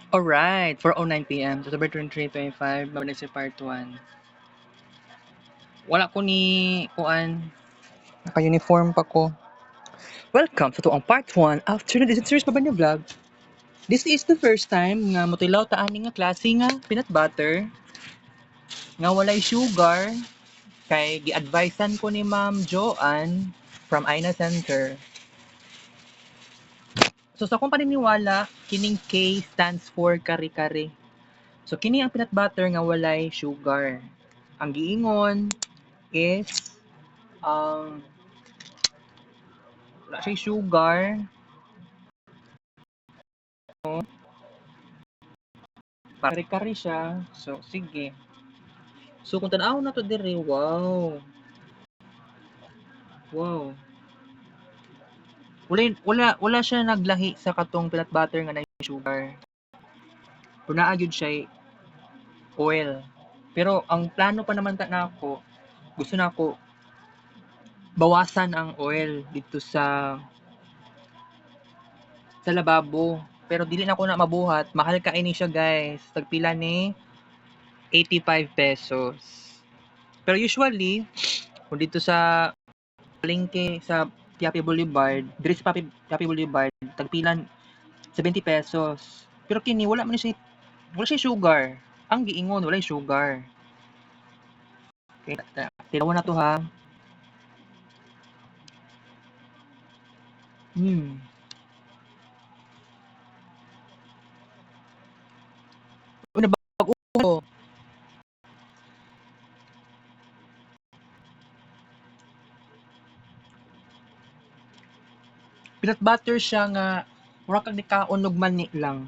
Alright, 4:09 PM, October 23, 25, babalik sa part 1. Wala ko ni kuan, naka-uniform pa ko. Welcome sa tuang part 1 after this series pa ba niya vlog? This is the first time nga mutilaw ta ani nga klase nga peanut butter nga walay sugar kay gi-advisean ko ni Ma'am Joanne from Aina Center. So sa akong paniniwala, kining K stands for kare-kare. So kini ang peanut butter nga walay sugar. Ang giingon is um wala siya sugar, no? Kare-kare siya. So sige. So kung tan-aw na to dire, wow. Wow. Wala siya naglahi sa katong peanut butter nga nay sugar. Pero naa gyud siya oil. Pero ang plano pa naman ta nako, gusto nako bawasan ang oil dito sa lababo. Pero dili na ko na mabuhat. Mahal kaini siya, guys. Tagpila ni 85 pesos. Pero usually, kung dito sa palengke sa Quiapo Boulevard, diri sa Quiapo Boulevard, tagpilan 70 pesos. Pero kini wala siya sugar. Ang giingon wala sugar. Okay, tinawa na to ha. Hmm. Una bago peanut butter siya nga mura kag nikaon og mani lang.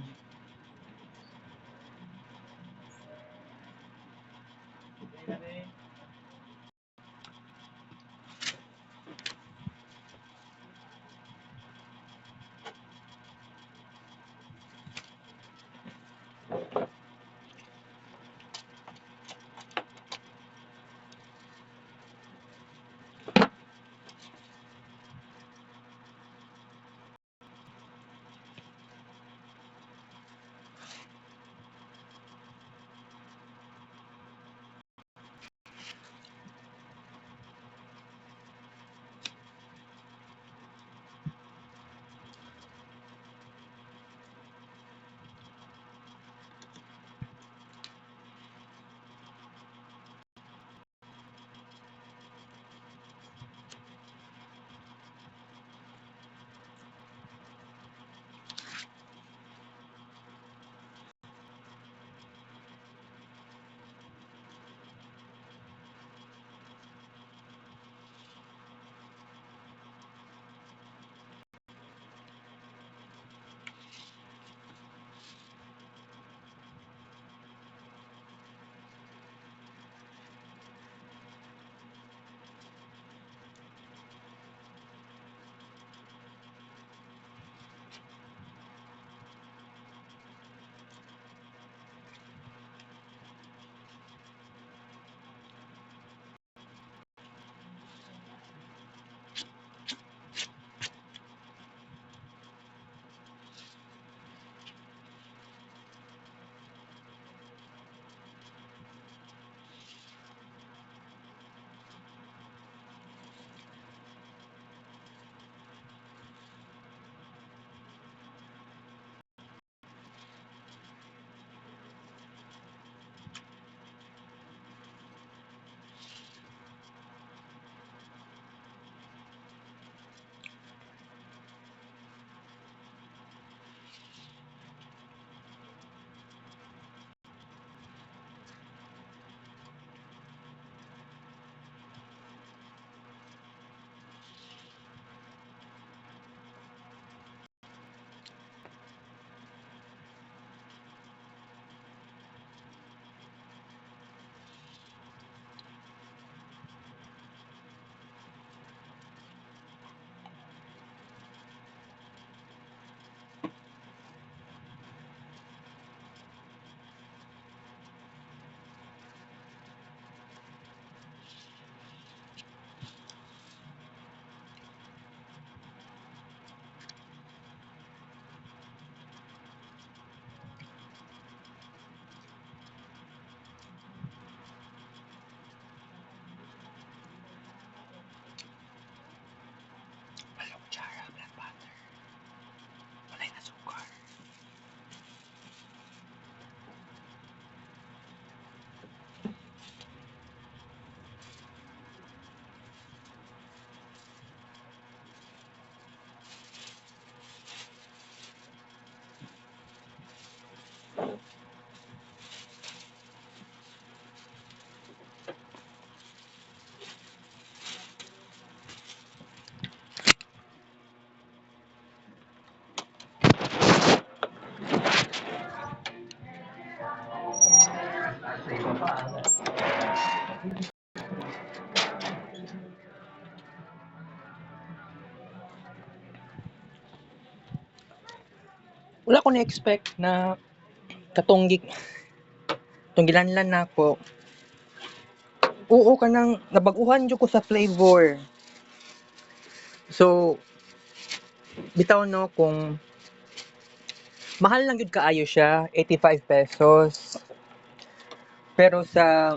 Wala ko na-expect na katong gilanlan nako. Oo ka nang nabaguhan jud ko sa flavor. So, bitaw no kung mahal lang jud kaayo siya, 85 pesos. Pero sa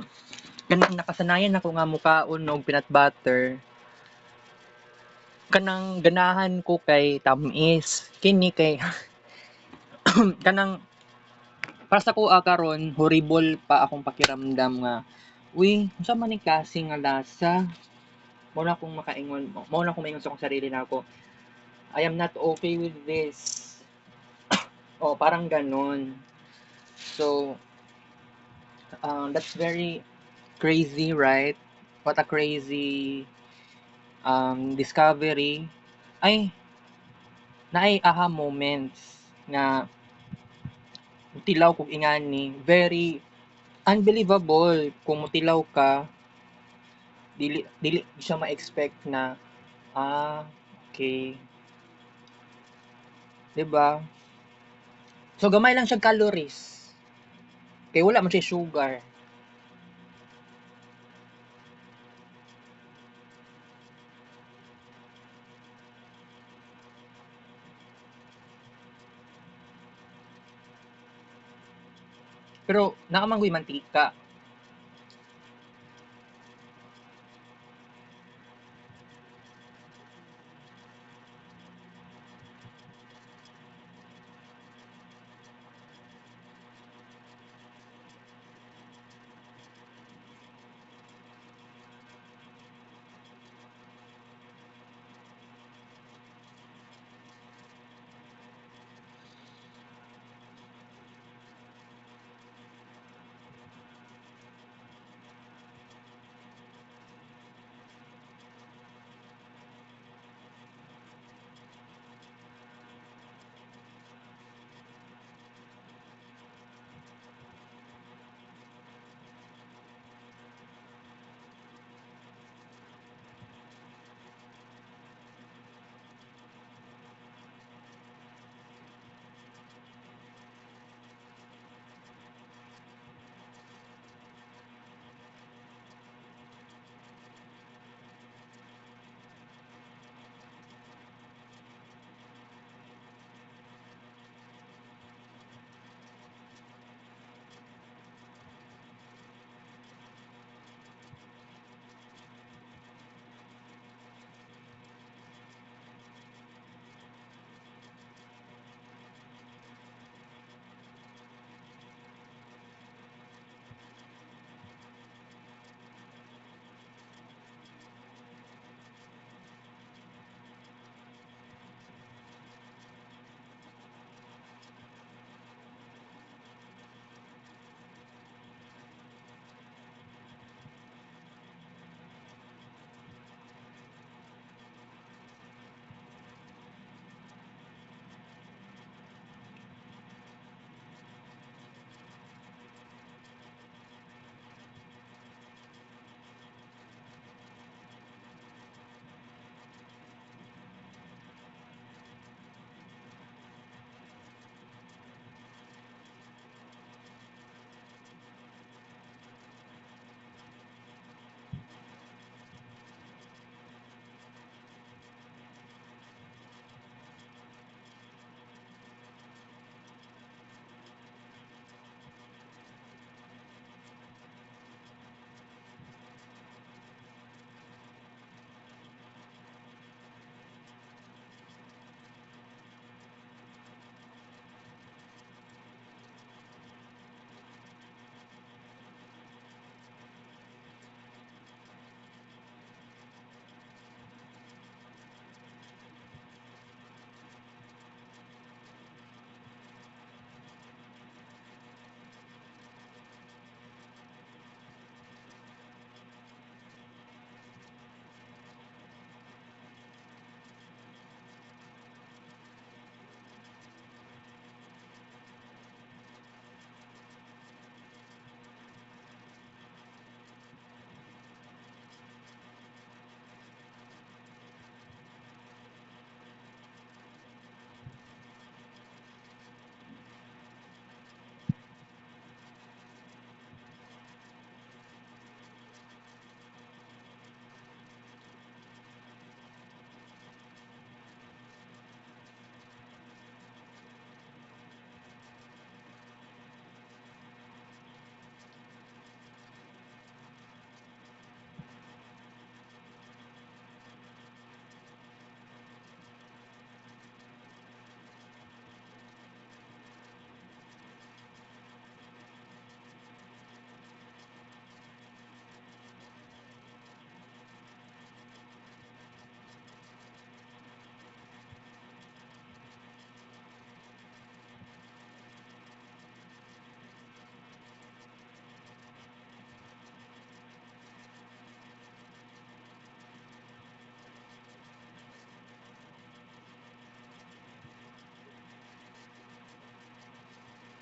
kanang nakasanayan ako nga mukaon og peanut butter, kanang ganahan ko kay tamis. Kini kay kanang para sa kuha karon horrible pa akong pakiramdam nga uy, unsa man ni klase nga lasa? Mao na akong makaingon, mao na akong maingon sa akong sarili nako. I am not okay with this. Oh, parang ganon. So, that's very crazy, right? What a crazy discovery. Ay, naay aha moments nga tilaw kog ingani. Very unbelievable kung mutilaw ka, dili siya ma-expect na, okay, 'di ba? So gamay lang siya calories. Kay wala man siya sugar. Pero nakamanggoy mantika.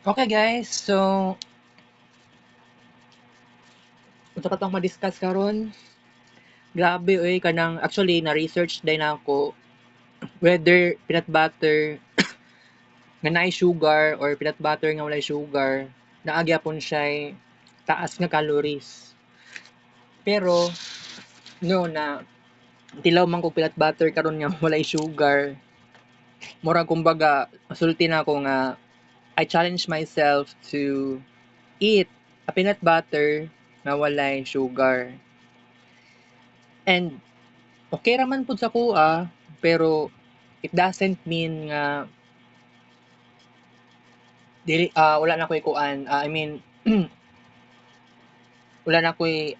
Okay guys, so unsa pa tong ma-discuss karon? Grabe oy kanang actually na-research din ako whether peanut butter nga naay sugar or peanut butter nga walay sugar, naa gyapon siya'y taas nga calories. Pero no na tilaw man kog peanut butter karon nga walay sugar, murag kumbaga sulti na ako nga I challenge myself to eat a peanut butter na walay sugar. And okay raman pud sa kuha, pero it doesn't mean nga dili wala na ko'y kuan, I mean wala na ko'y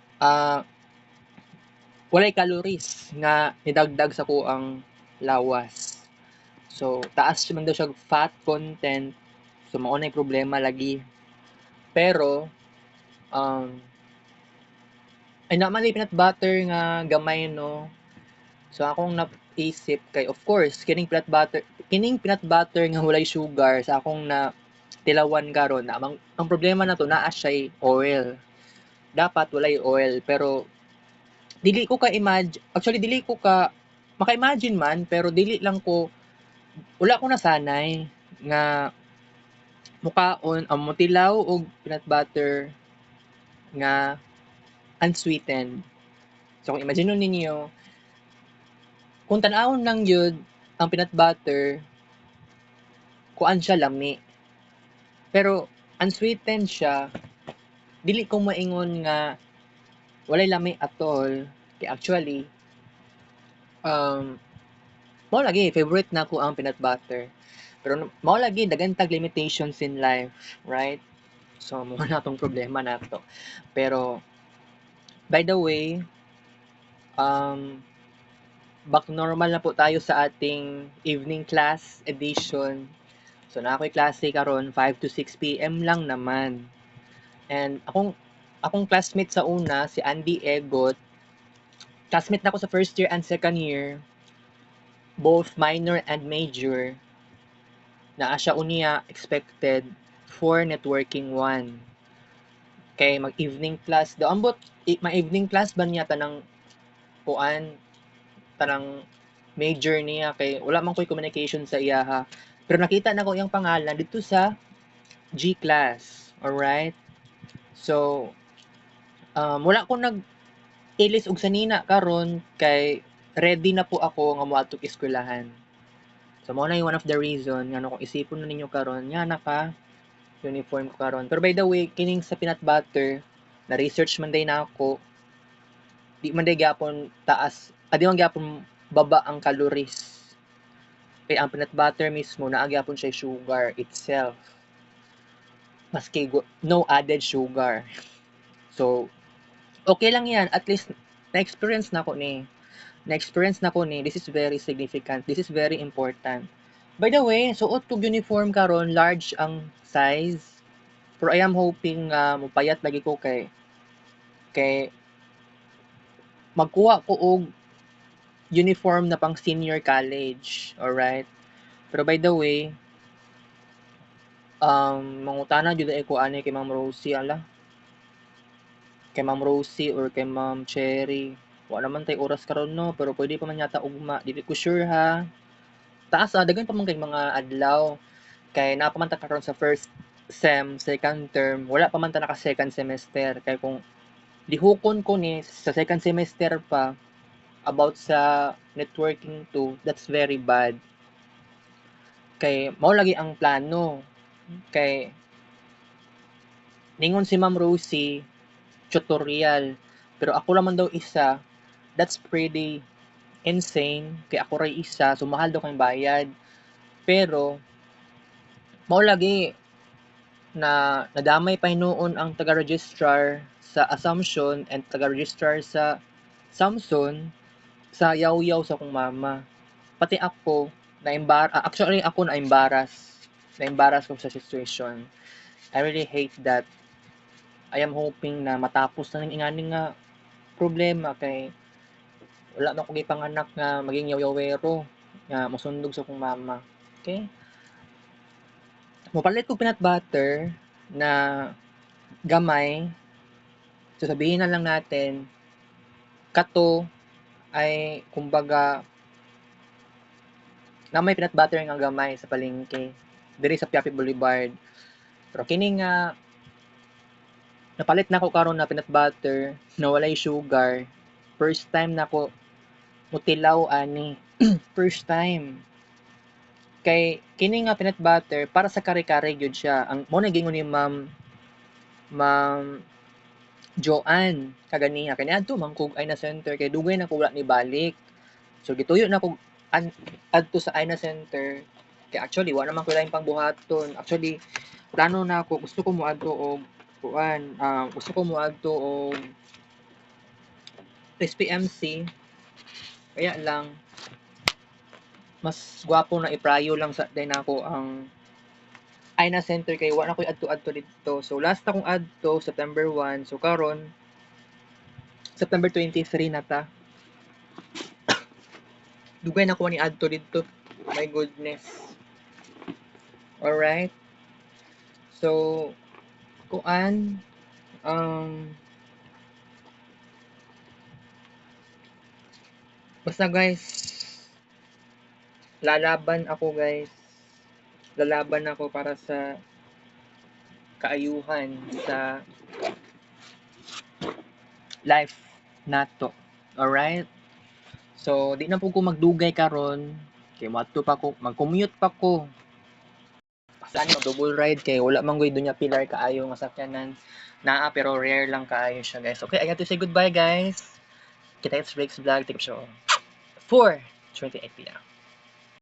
walay calories nga nidagdag sa kuang lawas. So taas man daw siya fat content, so mao nay problema lagi. Pero ay na man peanut butter nga gamay no. So akong naisip kay of course kining peanut butter nga walay sugar sa akong na tilawan karon na ang problema na to naa siya'y oil. Dapat walay oil pero dili ko ka-imagine, actually dili ko ka maka-imagine man pero dili lang ko wala ko nasanay nga mukaon ang motilaw og peanut butter nga unsweetened. So kung imagine ninyo kung tan-awon lang yun ang peanut butter, kuan siya lami. Pero unsweetened siya, dili ko maingon nga walay lami at all. Kay actually, mao lagi favorite na ko ang peanut butter. Pero mao lagi daghan tag limitations in life, right? So mo na tong problema na to. Pero by the way, back normal na po tayo sa ating evening class edition. So na ako'y klase karon 5 to 6 PM lang naman. And akong classmate sa una si Andy Egot, classmate na ako sa first year and second year, both minor and major. Naa siya unya expected for networking 1. Kay mag-evening class daw ambot ma-evening class ba niya tanang kuan tanang major niya kay wala man ko'y communication sa iya ha. Pero nakita na ko iyang pangalan dito sa G class. Alright? So, wala ko nag-ilis og sanina karon kay ready na po ako nga moadtog eskwelahan. So mao na yung one of the reason nga kung isipon na ninyo karon nga naka uniform ko karon. Pero by the way, kining sa peanut butter na research man day na ako, di man day gyapon taas, di man gyapon baba ang calories. Kay ang peanut butter mismo naa gyapon siya sugar itself. Maski no added sugar. So okay lang yan, at least na-experience na ko ni. This is very significant. This is very important. By the way, suot kog uniform karon, large ang size. Pero I am hoping mupayat lagi ko kay magkuha ko og uniform na pang senior college. Alright? Pero by the way, mangutana jud ay ko ani kay Ma'am Rosie ala. Kay Ma'am Rosie or kay Ma'am Cherry. Wa naman tay oras karon no, pero pwede pa man yata ugma. Dili ko sure ha. Taas daghan pa man kay mga adlaw. Kay naa pa man ta karon sa first sem, second term, wala pa man ta naka second semester. Kay kung lihukon ko ni sa second semester pa about sa networking 2, that's very bad. Kay mao lagi ang plano. Kay ningon si Ma'am Rosie, tutorial. Pero ako naman daw isa, that's pretty insane. Kay ako ray isa, so mahal daw kang bayad. Pero mao lagi na nadamay pa hinuon ang taga-registrar sa Assumption and taga-registrar sa Samson sa yaw-yaw sa akong mama. Pati ako, actually ako na-embarrass. Na-embarrass ko sa situation. I really hate that. I am hoping na matapos na ning inganing nga problema kay wala man ko gipanganak nga maging yaw-yawero nga mosundog sa akong mama. Okay? Mopalit ko peanut butter na gamay. So sabihin na lang natin, kato ay kumbaga na may peanut butter nga gamay sa palengke diri sa Piapi Boulevard. Pero kini nga napalit na ko karon na peanut butter na walay sugar. First time na ko mutilaw ani. First time. Kay kini nga peanut butter para sa kare-kare gyud siya. Ang mo na gingon ni Ma'am Joanne kaganiha kani adto man kog Aina Center kay dugay na ko wala ni balik. So gituyo na ko adto sa Aina Center. Kay actually wala naman ko lain pangbuhaton. Actually plano na ako gusto ko moadto og kuan, gusto ko moadto og SPMC. Kaya lang mas gwapo na iprayo lang sa day nako ang Aina Center kay wala koy adto-adto dito. So last akong adto September 1. So karon September 23 na ta. Dugay na ko ni adto dito. My goodness. Alright. So kuan basta guys lalaban ako guys. Lalaban ako para sa kaayuhan sa life nato. Alright? So, di na po ko magdugay karon kay moadto pa ko, mag-commute pa ko. Saan mo double ride kay wala man gyud dunya pilar kaayo nga sakyanan. Naa pero rare lang kaayo siya guys. Okay, I got to say goodbye guys. Kita sa Breaks Vlog. Take a show. 4:28 p.m.